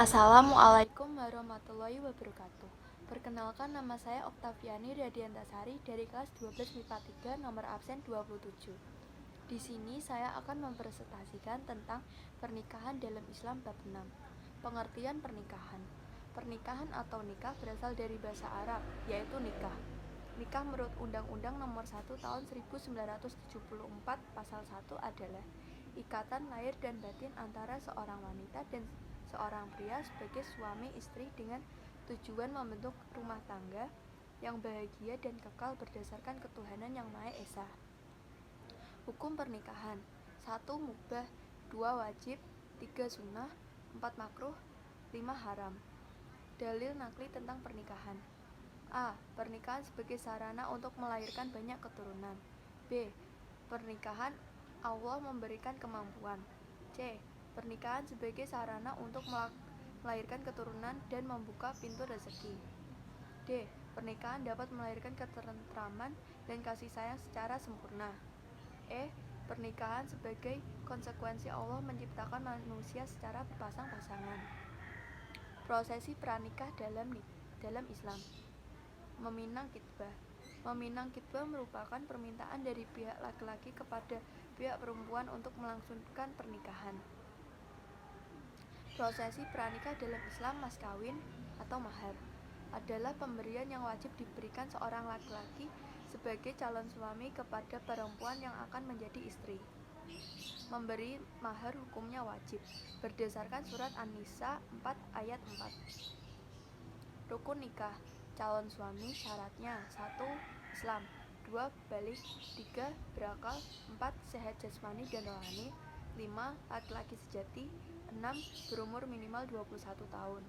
Assalamualaikum warahmatullahi wabarakatuh. Perkenalkan, nama saya Oktaviani Radiantasari dari kelas 12 MIPA 3 nomor absen 27. Di sini saya akan mempresentasikan tentang pernikahan dalam Islam bab 6. Pengertian pernikahan. Pernikahan atau nikah berasal dari bahasa Arab, yaitu nikah. Nikah menurut Undang-Undang Nomor 1 Tahun 1974 Pasal 1 adalah ikatan lahir dan batin antara seorang wanita dan seorang pria sebagai suami istri dengan tujuan membentuk rumah tangga yang bahagia dan kekal berdasarkan ketuhanan yang Maha Esa. Hukum pernikahan: 1. Mubah, 2. Wajib, 3. Sunnah, 4. Makruh, 5. Haram. Dalil nakli tentang pernikahan. A. Pernikahan sebagai sarana untuk melahirkan banyak keturunan. B. Pernikahan Allah memberikan kemampuan. C. Pernikahan sebagai sarana untuk melahirkan keturunan dan membuka pintu rezeki. D. Pernikahan dapat melahirkan ketentraman dan kasih sayang secara sempurna. E. Pernikahan sebagai konsekuensi Allah menciptakan manusia secara berpasang-pasangan. Prosesi pranikah dalam Islam. Meminang khitbah. Meminang khitbah merupakan permintaan dari pihak laki-laki kepada pihak perempuan untuk melangsungkan pernikahan. Prosesi pranikah dalam Islam, mas kawin atau mahar, adalah pemberian yang wajib diberikan seorang laki-laki sebagai calon suami kepada perempuan yang akan menjadi istri. Memberi mahar hukumnya wajib, berdasarkan surat An-Nisa 4 ayat 4. Rukun nikah. Calon suami syaratnya: 1. Islam, 2. Balik, 3. Berakal, 4. Sehat jasmani dan rohani, 5. Laki-laki sejati, 6. Berumur minimal 21 tahun.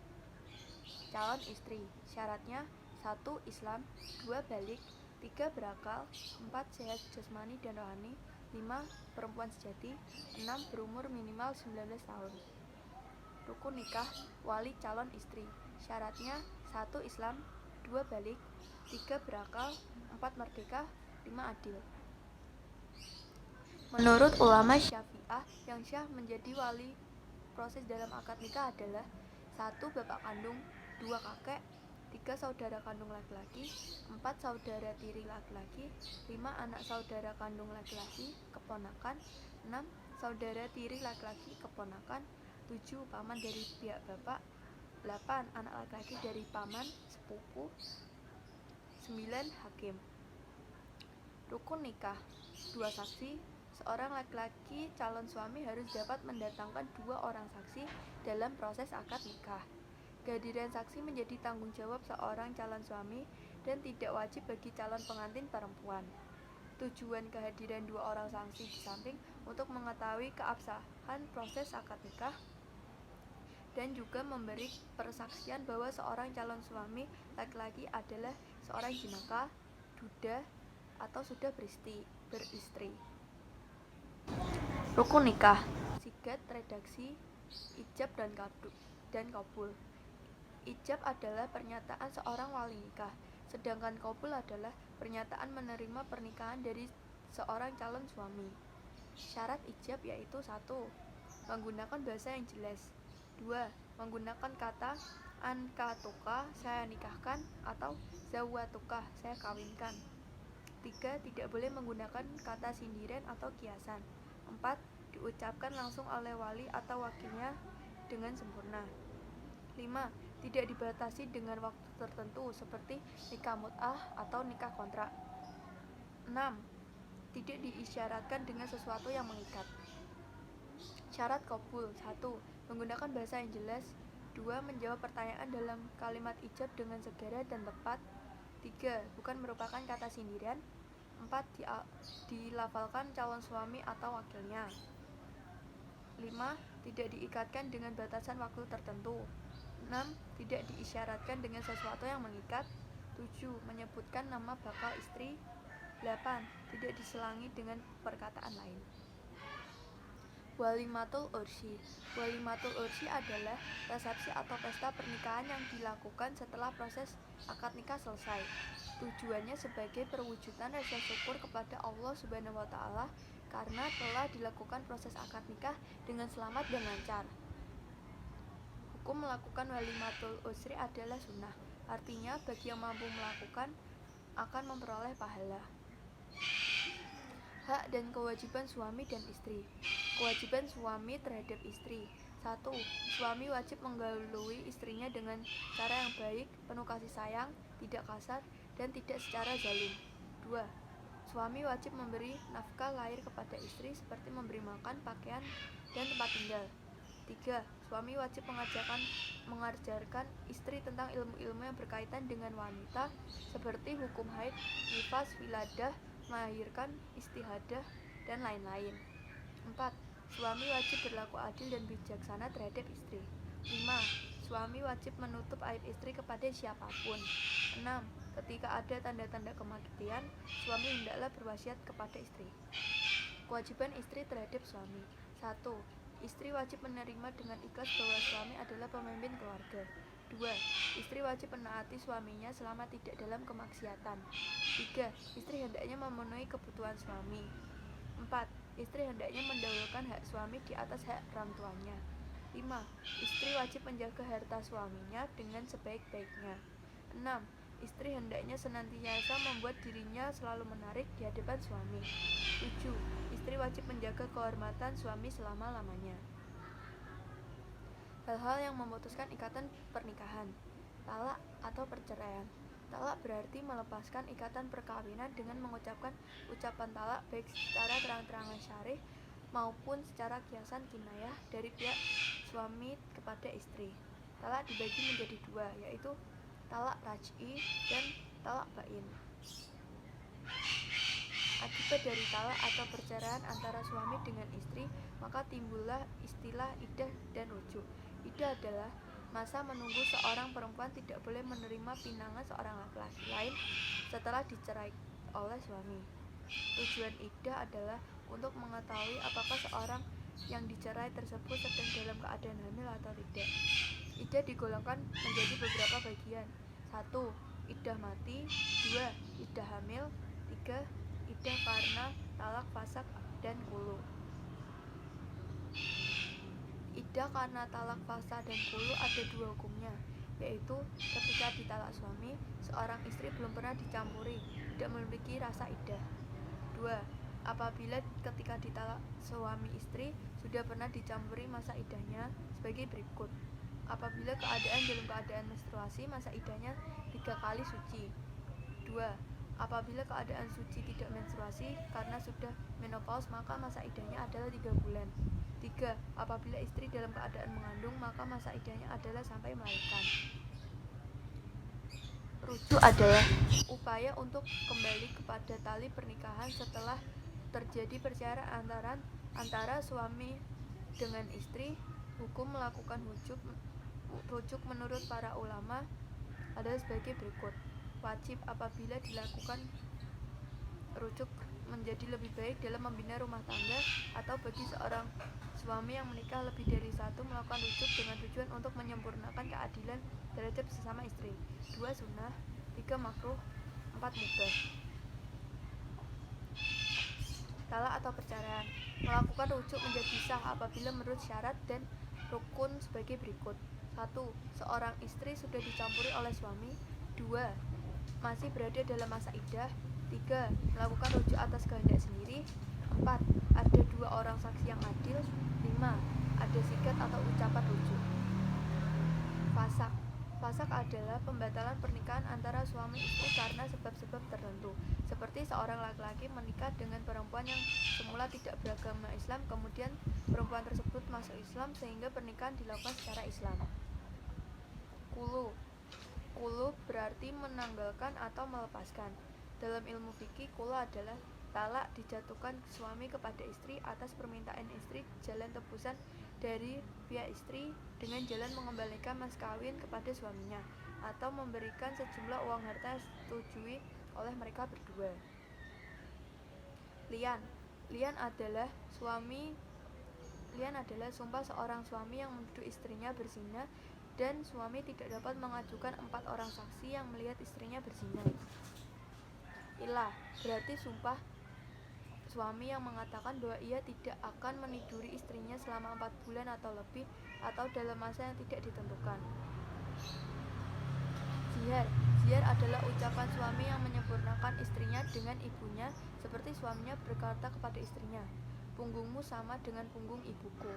Calon istri syaratnya: 1. Islam, 2. Balik, 3. Berakal, 4. Sehat jasmani dan rohani, 5. Perempuan sejati, 6. Berumur minimal 19 tahun. Rukun nikah. Wali calon istri syaratnya: 1. Islam, 2. Balik, 3. Berakal, 4. Merdeka, 5. Adil. Menurut ulama Syafi'ah, yang syah menjadi wali proses dalam akad nikah adalah: 1. Bapak kandung, 2. Kakek, 3. Saudara kandung laki-laki, 4. Saudara tiri laki-laki, 5. Anak saudara kandung laki-laki, keponakan, 6. Saudara tiri laki-laki, keponakan, 7. Paman dari pihak bapak, 8. Anak laki-laki dari paman, sepupu, 9. Hakim. Rukun nikah. 2 saksi. Seorang laki-laki calon suami harus dapat mendatangkan 2 orang saksi dalam proses akad nikah. Kehadiran saksi menjadi tanggung jawab seorang calon suami dan tidak wajib bagi calon pengantin perempuan. Tujuan kehadiran 2 orang saksi di samping untuk mengetahui keabsahan proses akad nikah dan juga memberi persaksian bahwa seorang calon suami laki-laki adalah seorang jinaka, duda, atau sudah beristri. Rukun nikah. Sigat, redaksi, ijab dan qabul. Ijab adalah pernyataan seorang wali nikah, sedangkan qabul adalah pernyataan menerima pernikahan dari seorang calon suami. Syarat ijab yaitu: 1. Menggunakan bahasa yang jelas, 2. Menggunakan kata ankatuka, saya nikahkan, atau zawatuka, saya kawinkan. 3. Tidak boleh menggunakan kata sindiran atau kiasan. 4. Diucapkan langsung oleh wali atau wakilnya dengan sempurna. 5. Tidak dibatasi dengan waktu tertentu seperti nikah mut'ah atau nikah kontrak. 6. Tidak diisyaratkan dengan sesuatu yang mengikat. Syarat qabul: 1. Menggunakan bahasa yang jelas, 2. Menjawab pertanyaan dalam kalimat ijab dengan segera dan tepat, 3. Bukan merupakan kata sindiran, 4. Dilafalkan calon suami atau wakilnya, 5. Tidak diikatkan dengan batasan waktu tertentu, 6. Tidak diisyaratkan dengan sesuatu yang mengikat, 7. Menyebutkan nama bakal istri, 8. Tidak diselangi dengan perkataan lain. Walimatul ursi. Walimatul ursi adalah resepsi atau pesta pernikahan yang dilakukan setelah proses akad nikah selesai. Tujuannya sebagai perwujudan rasa syukur kepada Allah Subhanahu wa Ta'ala karena telah dilakukan proses akad nikah dengan selamat dan lancar. Hukum melakukan walimatul usri adalah sunnah, artinya bagi yang mampu melakukan akan memperoleh pahala. Hak dan kewajiban suami dan istri. Kewajiban suami terhadap istri. 1. Suami wajib menggaului istrinya dengan cara yang baik, penuh kasih sayang, tidak kasar, dan tidak secara zalim. 2. Suami wajib memberi nafkah lahir kepada istri seperti memberi makan, pakaian, dan tempat tinggal. 3. Suami wajib mengajarkan istri tentang ilmu-ilmu yang berkaitan dengan wanita seperti hukum haid, nifas, wiladah, melahirkan, istihadah, dan lain-lain. 4. Suami wajib berlaku adil dan bijaksana terhadap istri. 5. Suami wajib menutup aib istri kepada siapapun. 6. Ketika ada tanda-tanda kematian, suami hendaklah berwasiat kepada istri. Kewajiban istri terhadap suami. 1. Istri wajib menerima dengan ikhlas bahwa suami adalah pemimpin keluarga. 2. Istri wajib menaati suaminya selama tidak dalam kemaksiatan. 3. Istri hendaknya memenuhi kebutuhan suami. 4. Istri hendaknya mendahulukan hak suami di atas hak orang tuanya. 5. Istri wajib menjaga harta suaminya dengan sebaik-baiknya. 6. Istri hendaknya senantiasa membuat dirinya selalu menarik di hadapan suami. 7. Istri wajib menjaga kehormatan suami selama-lamanya. Hal-hal yang memutuskan ikatan pernikahan. Talak atau perceraian. Talak berarti melepaskan ikatan perkawinan dengan mengucapkan ucapan talak baik secara terang-terangan syarih maupun secara kiasan kinayah dari pihak suami kepada istri. Talak dibagi menjadi dua, yaitu talak raj'i dan talak bain. Akibat dari talak atau perceraian antara suami dengan istri, maka timbullah istilah iddah dan rujuk. Iddah adalah masa menunggu seorang perempuan tidak boleh menerima pinangan seorang laki-laki lain setelah dicerai oleh suami. Tujuan iddah adalah untuk mengetahui apakah seorang yang dicerai tersebut sedang dalam keadaan hamil atau tidak. Iddah digolongkan menjadi beberapa bagian. 1. Iddah mati. 2. Iddah hamil. 3. Iddah karena talak, fasak, dan kulu. Iddah karena talak, fasa, dan kulu ada dua hukumnya, yaitu ketika ditalak suami, seorang istri belum pernah dicampuri, tidak memiliki rasa iddah. 2. Apabila ketika ditalak suami istri sudah pernah dicampuri masa iddahnya sebagai berikut. Apabila dalam keadaan menstruasi, masa iddahnya 3 kali suci. 2. Apabila keadaan suci tidak menstruasi karena sudah menopause, maka masa iddahnya adalah 3 bulan. 3. Apabila istri dalam keadaan mengandung, maka masa iddahnya adalah sampai melahirkan. Rujuk adalah upaya untuk kembali kepada tali pernikahan setelah terjadi perceraian antara suami dengan istri. Hukum melakukan rujuk menurut para ulama adalah sebagai berikut. Wajib apabila dilakukan rujuk menjadi lebih baik dalam membina rumah tangga, atau bagi seorang suami yang menikah lebih dari satu melakukan rujuk dengan tujuan untuk menyempurnakan keadilan terhadap sesama istri. 2. Sunnah. 3. Makruh. 4. Mubah. Talak atau perceraian. Melakukan rujuk menjadi sah apabila menurut syarat dan rukun sebagai berikut. 1. Seorang istri sudah dicampuri oleh suami. 2. Masih berada dalam masa iddah. 3. Melakukan rujuk atas kehendak sendiri. 4. Ada 2 orang saksi yang adil. 5. Ada sigat atau ucapan rujuk. Fasak. Fasak adalah pembatalan pernikahan antara suami istri karena sebab-sebab tertentu, seperti seorang laki-laki menikah dengan perempuan yang semula tidak beragama Islam, kemudian perempuan tersebut masuk Islam sehingga pernikahan dilakukan secara Islam. Kulu. Kulu berarti menanggalkan atau melepaskan. Dalam ilmu fikih, kulu adalah talak dijatuhkan suami kepada istri atas permintaan istri, jalan tebusan dari pihak istri dengan jalan mengembalikan mas kawin kepada suaminya atau memberikan sejumlah uang harta yang disetujui oleh mereka berdua. Lian adalah sumpah seorang suami yang menuduh istrinya berzina dan suami tidak dapat mengajukan 4 orang saksi yang melihat istrinya berzina. Ilah berarti sumpah suami yang mengatakan bahwa ia tidak akan meniduri istrinya selama 4 bulan atau lebih atau dalam masa yang tidak ditentukan. Zihar. Zihar adalah ucapan suami yang menyempurnakan istrinya dengan ibunya, seperti suaminya berkata kepada istrinya, "Punggungmu sama dengan punggung ibuku."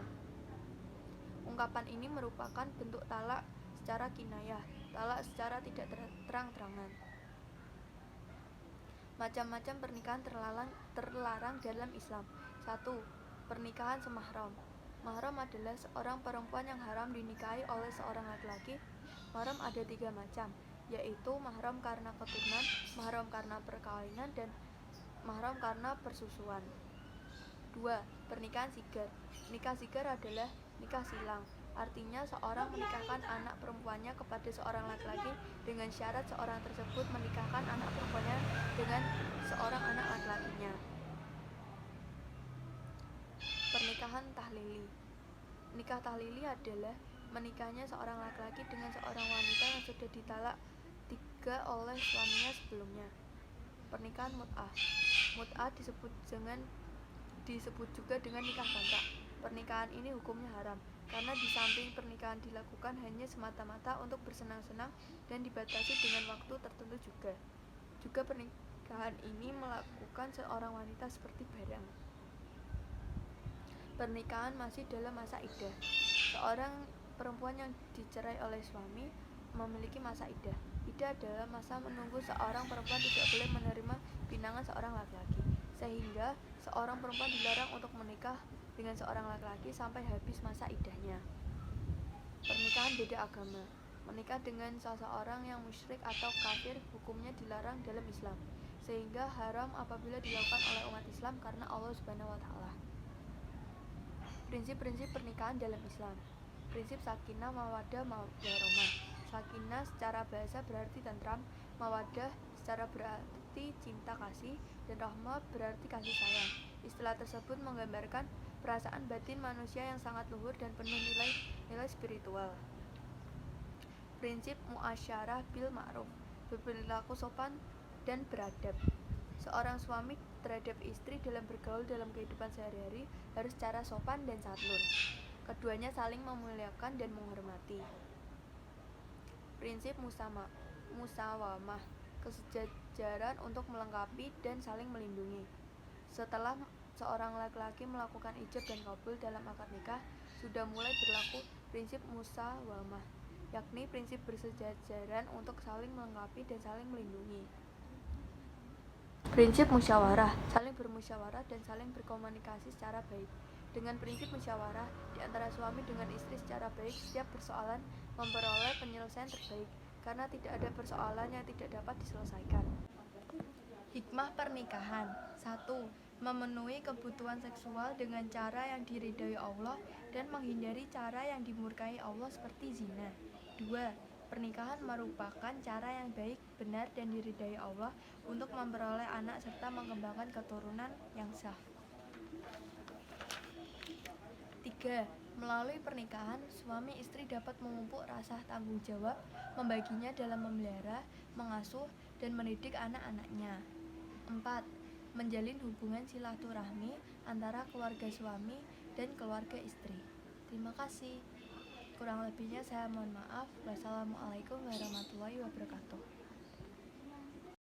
Ungkapan ini merupakan bentuk talak secara kinayah, talak secara tidak terang-terangan. Macam-macam pernikahan terlarang dalam Islam. 1. Pernikahan semahram. Mahram adalah seorang perempuan yang haram dinikahi oleh seorang laki-laki. Mahram ada 3 macam, yaitu mahram karena keturunan, mahram karena perkawinan, dan mahram karena persusuan. 2. Pernikahan sigar. Nikah sigar adalah nikah silang. Artinya seorang menikahkan anak perempuannya kepada seorang laki-laki dengan syarat seorang tersebut menikahkan anak perempuannya dengan seorang anak laki-lakinya. Pernikahan tahlili. Nikah tahlili adalah menikahnya seorang laki-laki dengan seorang wanita yang sudah ditalak 3 oleh suaminya sebelumnya. Pernikahan mut'ah. Mut'ah disebut juga dengan nikah kontrak. Pernikahan ini hukumnya haram karena di samping pernikahan dilakukan hanya semata-mata untuk bersenang-senang dan dibatasi dengan waktu tertentu juga. Juga pernikahan ini melakukan seorang wanita seperti barang. Pernikahan masih dalam masa iddah. Seorang perempuan yang dicerai oleh suami memiliki masa iddah. Iddah adalah masa menunggu seorang perempuan tidak boleh menerima pinangan seorang laki-laki, sehingga seorang perempuan dilarang untuk menikah dengan seorang laki-laki sampai habis masa iddahnya. Pernikahan beda agama. Menikah dengan seseorang yang musyrik atau kafir hukumnya dilarang dalam Islam, sehingga haram apabila dilakukan oleh umat Islam karena Allah Subhanahu wa Ta'ala. Prinsip-prinsip pernikahan dalam Islam. Prinsip sakinah, mawaddah, warahmah. Sakinah secara bahasa berarti tentram, mawaddah secara berarti cinta kasih, dan rahmah berarti kasih sayang. Istilah tersebut menggambarkan perasaan batin manusia yang sangat luhur dan penuh nilai spiritual. Prinsip muasyarah bil ma'ruf, berperilaku sopan dan beradab. Seorang suami terhadap istri dalam bergaul dalam kehidupan sehari-hari harus secara sopan dan santun. Keduanya saling memuliakan dan menghormati. Prinsip musawamah, kesejajaran untuk melengkapi dan saling melindungi. Setelah seorang laki-laki melakukan ijab dan kabul dalam akad nikah, sudah mulai berlaku prinsip musawamah, yakni prinsip bersejajaran untuk saling melengkapi dan saling melindungi. Prinsip musyawarah, saling bermusyawarah dan saling berkomunikasi secara baik. Dengan prinsip musyawarah di antara suami dengan istri secara baik, setiap persoalan memperoleh penyelesaian terbaik, karena tidak ada persoalan yang tidak dapat diselesaikan. Hikmah pernikahan. 1. Memenuhi kebutuhan seksual dengan cara yang diridhai Allah dan menghindari cara yang dimurkai Allah seperti zina. 2. Pernikahan merupakan cara yang baik, benar, dan diridhai Allah untuk memperoleh anak serta mengembangkan keturunan yang sah. 3. Melalui pernikahan, suami istri dapat memupuk rasa tanggung jawab, membaginya dalam memelihara, mengasuh, dan mendidik anak-anaknya. 4. Menjalin hubungan silaturahmi antara keluarga suami dan keluarga istri. Terima kasih. Kurang lebihnya saya mohon maaf. Wassalamualaikum warahmatullahi wabarakatuh.